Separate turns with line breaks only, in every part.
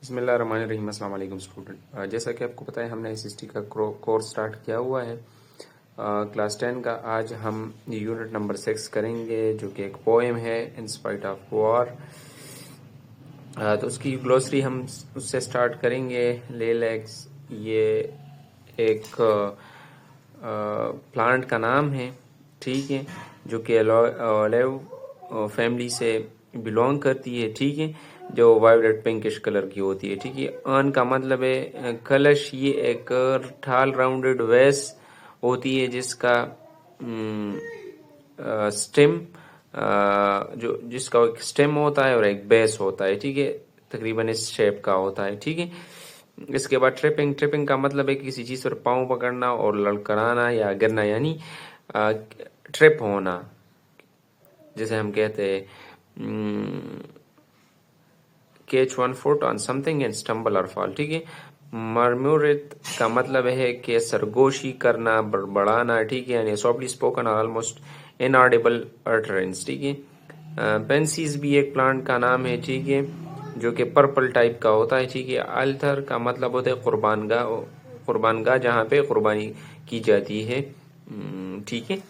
बिस्मिल्लाहिर्रहमानिर्रहीम। अस्सलाम वालेकुम स्टूडेंट। जैसा कि आपको पता है हमने एसएसटी का कोर्स स्टार्ट किया हुआ है क्लास 10 का। आज हम यूनिट नंबर 6 करेंगे जो कि एक पोएम है इन स्पाइट ऑफ वॉर। तो उसकी ग्लोसरी हम उससे स्टार्ट करेंगे। लेलेक्स ये एक प्लांट का नाम है, ठीक है, जो कि ओलिव फैमिली से बिलोंग करती है, ठीक है, जो वायलेट पिंकिश कलर की होती है, ठीक है। अर्न का मतलब है कलश। ये एक ठाल राउंडेड वेस होती है जिसका स्टेम जो जिसका एक स्टेम होता है और एक बेस होता है, ठीक है, तकरीबन इस शेप का होता है, ठीक है। इसके बाद ट्रिपिंग। ट्रिपिंग का मतलब है किसी चीज़ पर पाँव पकड़ना और लड़खड़ाना या गिरना, यानी ट्रिप होना, जैसे हम कहते हैं catch one foot on something and stumble और फॉल, ठीक है। मर्म्यूरेट का मतलब है कि सरगोशी करना, बड़बड़ाना, ठीक है, यानी सॉफ्टली स्पोकन और ऑलमोस्ट इनऑडिबल अटरेंस, ठीक है। पेंसीज भी एक प्लांट का नाम है, ठीक है, जो कि पर्पल टाइप का होता है, ठीक है। अल्थर का मतलब होता है कुर्बानगाह, कुर्बानगाह जहाँ पे कुर्बानी की जाती है, ठीक है।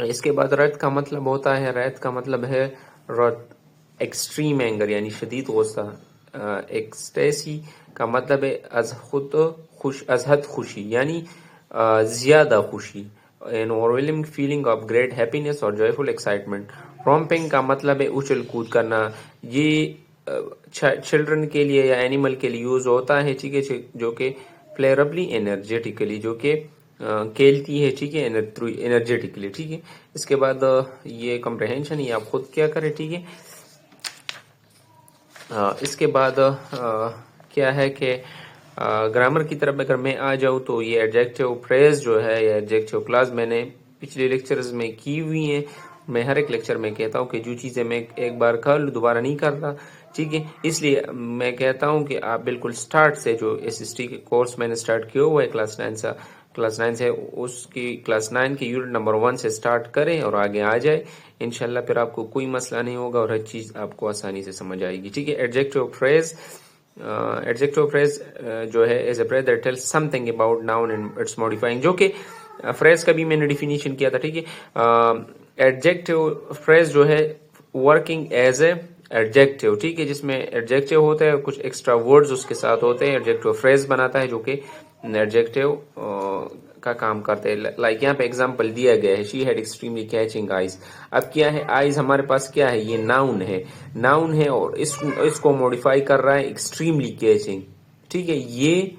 इसके बाद रत का मतलब होता है, रत का मतलब है रत एक्सट्रीम एंगर यानी शदीद गुस्सा। एक्सटेसी का मतलब है अजहद खुशी यानी ज्यादा खुशी। N overwhelming feeling of great happiness और जॉयफुल एक्साइटमेंट। रोम्पिंग का मतलब है उछल कूद करना। ये चिल्ड्रन के लिए या एनिमल के लिए यूज होता है, ठीक है, जो कि प्लेयरबली एनर्जेटिकली, जो कि खेलती है, ठीक है, एनर्जेटिकली, ठीक है। इसके बाद ये कम्प्रहेंशन, ये आप खुद क्या करें, ठीक है। इसके बाद क्या है कि ग्रामर की तरफ अगर मैं आ जाऊँ तो ये एडजेक्टिव फ्रेज जो है या एडजेक्टिव क्लास मैंने पिछले लेक्चर्स में की हुई है। मैं हर एक लेक्चर में कहता हूँ कि जो चीज़ें मैं एक बार कर लूँ दोबारा नहीं करता, ठीक है। इसलिए मैं कहता हूँ कि आप बिल्कुल स्टार्ट से जो एसएसटी के कोर्स मैंने स्टार्ट किया हुआ है क्लास 9 से उसकी क्लास 9 के यूनिट नंबर 1 से स्टार्ट करें और आगे आ जाए इंशाल्लाह। फिर आपको कोई मसला नहीं होगा और हर चीज़ आपको आसानी से समझ आएगी, ठीक है। Adjective phrase. एडजेक्टिव फ्रेज जो है as a phrase that tells something about noun and it's modifying, जो कि फ्रेज का भी मैंने डिफिनीशन किया था, ठीक है। एडजेक्टिव फ्रेज जो है वर्किंग एज ए एडजेक्टिव, ठीक है, जिसमें एडजेक्टिव होता है कुछ एक्स्ट्रा वर्ड्स उसके साथ होते हैं, एडजेक्टिव फ्रेज बनाता है जो कि एडजेक्टिव का काम करते हैं। लाइक यहाँ पे एग्जांपल दिया गया है, she had extremely catching eyes. अब क्या है, आइज हमारे पास क्या है, ये नाउन है, नाउन है और इसको मॉडिफाई कर रहा है एक्सट्रीमली कैचिंग, ठीक है। ये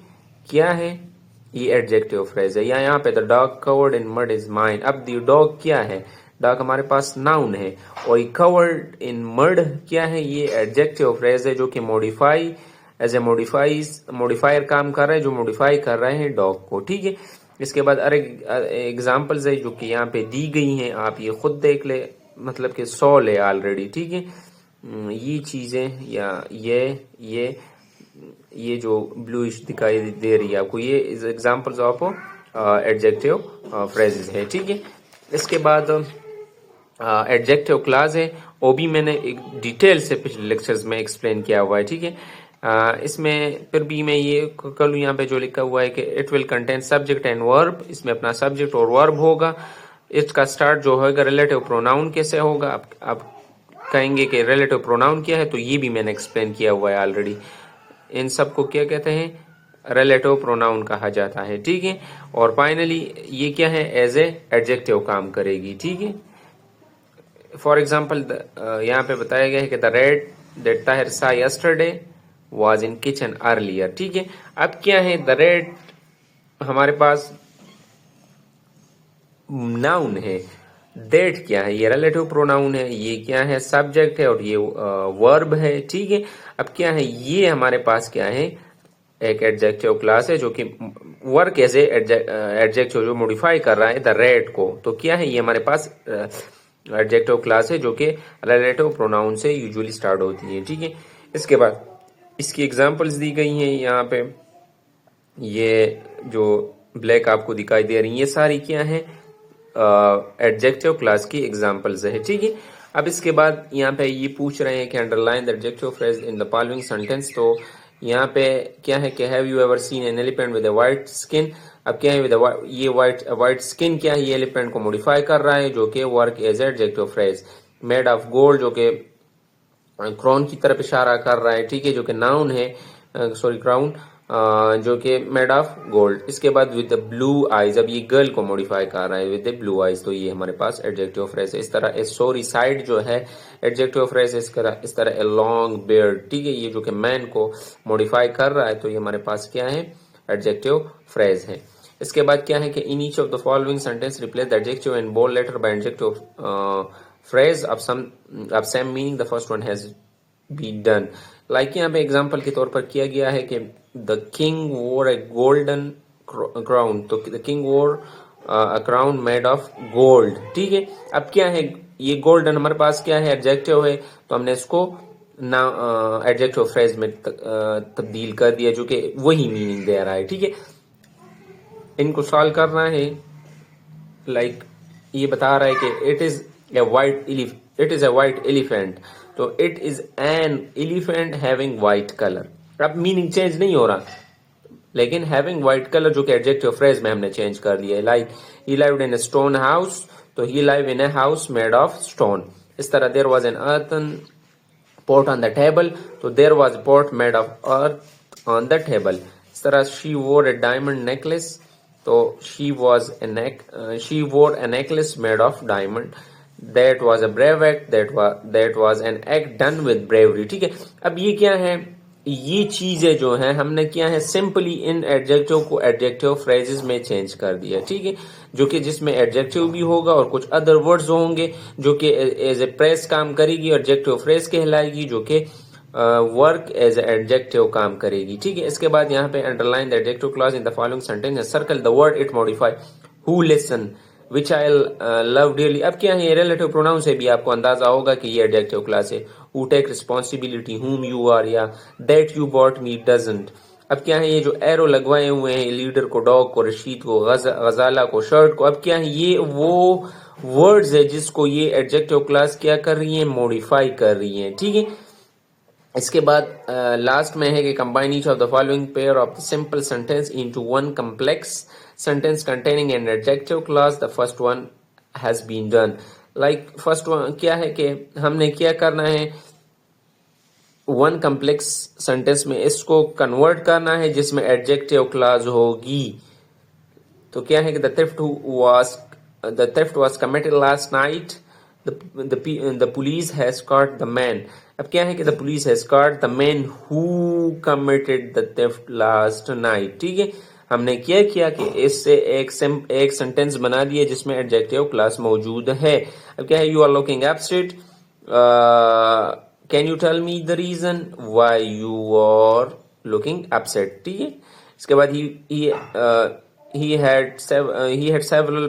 क्या है, ये एडजेक्टिव फ्रेज है। या यहाँ पे the dog covered in mud is mine. अब द डॉग क्या है, डॉग हमारे पास नाउन है और कवर्ड इन मड क्या है, ये एडजेक्टिव फ्रेज है जो कि मॉडिफाई एज ए मॉडिफायर काम कर रहा है, जो मॉडिफाई कर रहे हैं डॉग को, ठीक है। इसके बाद अरे एग्जाम्पल्स है जो कि यहाँ पे दी गई हैं, आप ये खुद देख ले, मतलब कि 100 है ऑलरेडी, ठीक है। ये चीजें या ये जो ब्लूइश दिखाई दे रही है आपको, ये एग्जाम्पल्स ऑफ एडजेक्टिव फ्रेजेस है, ठीक है। इसके बाद एडजेक्टिव क्लास है, वो भी मैंने एक डिटेल से पिछले लेक्चर्स में एक्सप्लेन किया हुआ है, ठीक है। इसमें फिर भी मैं ये कर लूँ, यहाँ पे जो लिखा हुआ है कि it will contain subject and verb, इसमें अपना सब्जेक्ट और वर्ब होगा। इसका स्टार्ट जो होगा रिलेटिव प्रोनाउन कैसे होगा, आप कहेंगे कि रिलेटिव प्रोनाउन क्या है, तो ये भी मैंने एक्सप्लेन किया हुआ है ऑलरेडी। इन सबको क्या कहते हैं, रिलेटिव प्रोनाउन कहा जाता है, ठीक है। और फाइनली ये क्या है, एज ए एडजेक्टिव काम करेगी, ठीक है। फॉर एग्जाम्पल यहाँ पे बताया गया है कि द रेड दैट ताहिर सा yesterday was in kitchen earlier, ठीक है। अब क्या है, द रेड हमारे पास नाउन है, दैट क्या है, ये रिलेटिव प्रोनाउन है, ये क्या है, सब्जेक्ट है और ये वर्ब है, ठीक है। अब क्या है, ये हमारे पास क्या है, एक एडजेक्टिव क्लास है जो कि वर्क एज ए एडजेक्टिव जो मॉडिफाई कर रहा है द रेड को, तो क्या है, ये हमारे पास एडजेक्टिव क्लास है जो कि रिलेटिव प्रोनाउन से यूजुअली स्टार्ट होती है, ठीक है। इसके बाद इसकी एग्जांपल्स दी गई हैं यहाँ पे, ये जो ब्लैक आपको दिखाई दे रही है, ये सारी क्या है, एडजेक्टिव क्लास की एग्जांपल्स है, ठीक है। अब इसके बाद यहाँ पे ये पूछ रहे हैं कि underline the adjective phrase in the following sentence. तो यहाँ पे क्या है कि have you ever seen an elephant with a white skin. अब क्या है विद ये वाइट स्किन क्या है, ये एलिफेंट को मॉडिफाई कर रहा है जो कि work as adjective phrase. Made of gold जो कि क्राउन की तरफ इशारा कर रहा है, ठीक है, जो कि नाउन है, सॉरी क्राउन, जो कि मेड ऑफ गोल्ड। इसके बाद विद द ब्लू आईज, अब ये गर्ल को मॉडिफाई कर रहा है विद द ब्लू आईज, तो ये हमारे पास एडजेक्टिव फ्रेज है। इस तरह ए सॉरी साइड जो है एडजेक्टिव फ्रेज है, इस तरह ए लॉन्ग बियर्ड, ठीक है, ये जो कि मैन को मॉडिफाई कर रहा है, तो ये हमारे पास क्या है, एडजेक्टिव फ्रेज है। इसके बाद क्या है कि in each of the following sentence replace the adjective in bold letter by adjective phrase of same meaning, the first one has been done। Like यहाँ पे एग्जांपल के तौर पर किया गया है कि द किंग वोर ए गोल्डन क्राउन, तो द किंग वोर a crown made of gold, ठीक है। अब क्या है, ये गोल्डन हमारे पास क्या है, एडजेक्टिव है, तो हमने इसको ना एडजेक्टिव फ्रेज में तब्दील कर दिया, जो कि वही मीनिंग दे रहा है, ठीक है। इनको सॉल्व करना है, लाइक ये बता रहा है कि it is a white elephant, तो it is an elephant having white color। अब मीनिंग चेंज नहीं हो रहा, लेकिन having white color जो कि एडजेक्टिव फ्रेज में हमने चेंज कर दिया है। Like he lived in a stone house, तो he lived in a house made of stone। इस तरह there was an earthen pot on the table, तो there was a pot made of earth on the table। इस तरह she wore a diamond necklace, तो she wore a necklace made of diamond। That was a brave act, that was an act done with bravery, ठीक है। अब ये क्या है, ये चीजें जो है हमने क्या है, सिंपली इन एडजेक्टिव को एडजेक्टिव फ्रेजेस में चेंज कर दिया, ठीक है, जो कि जिसमें एडजेक्टिव भी होगा और कुछ अदर वर्ड्स होंगे जो कि एज ए प्रेस काम करेगी, एडजेक्टिव फ्रेज कहलाएगी, जो कि वर्क एज एडजेक्टिव काम करेगी, ठीक है। इसके बाद यहाँ पे underline the adjective clause in the following sentence, circle the word it modify, who listen, which I love dearly. अब क्या है, ये रिलेटिव प्रोनाउन से भी आपको अंदाजा होगा कि ये एडजेक्टिव क्लास है। Who take responsibility, whom you are, या that you bought me doesn't. अब क्या है, ये जो एरो लगवाए हुए हैं, लीडर को डॉग को, रशीद को, गजाला को, शर्ट को, अब क्या है, ये वो वर्ड्स है जिसको ये एडजेक्टिव क्लास क्या कर रही है, मॉडिफाई कर रही है, ठीक है। इसके बाद लास्ट में है कि combine each of the following pair of the simple sentence into one complex sentence containing an adjective clause, the first one has been done। like first one क्या है कि हमने क्या करना है, वन कॉम्प्लेक्स सेंटेंस में इसको कन्वर्ट करना है जिसमें एडजेक्टिव क्लॉज होगी। तो क्या है कि the theft was committed last night, the police has caught the man। अब क्या है कि the police has caught the man who committed the theft last night, ठीक है। हमने क्या किया कि इससे एक सेंटेंस बना दिया जिसमें एडजेक्टिव क्लास मौजूद है। अब क्या है, you are looking upset, can you tell me the reason why you are looking upset, ठीक है। इसके बाद he had several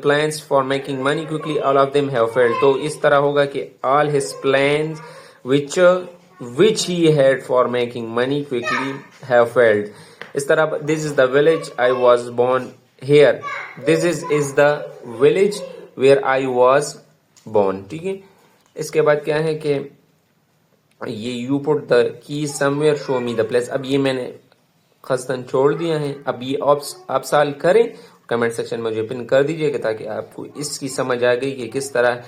plans for making money quickly, all of them have failed। तो इस तरह होगा कि all his plans which he had for making money quickly have failed। इस तरह this is the village I was born here, this is the village where I was born, ठीक है। इसके बाद क्या है कि ये you put the key somewhere, show me the place। अब ये मैंने खस्तन छोड़ दिया है। अब ये आप सॉल्व करें, कमेंट सेक्शन में मुझे पिन कर दीजिएगा ताकि आपको इसकी समझ आ गई कि किस तरह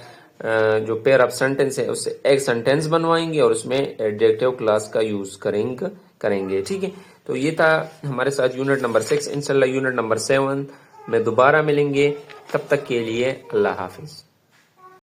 जो पेयर ऑफ सेंटेंस है उससे एक सेंटेंस बनवाएंगे और उसमें एडजेक्टिव क्लास का यूज करेंगे, ठीक है। तो ये था हमारे साथ यूनिट नंबर 6। इंशाल्लाह यूनिट नंबर 7 में दोबारा मिलेंगे, तब तक के लिए अल्लाह हाफिज।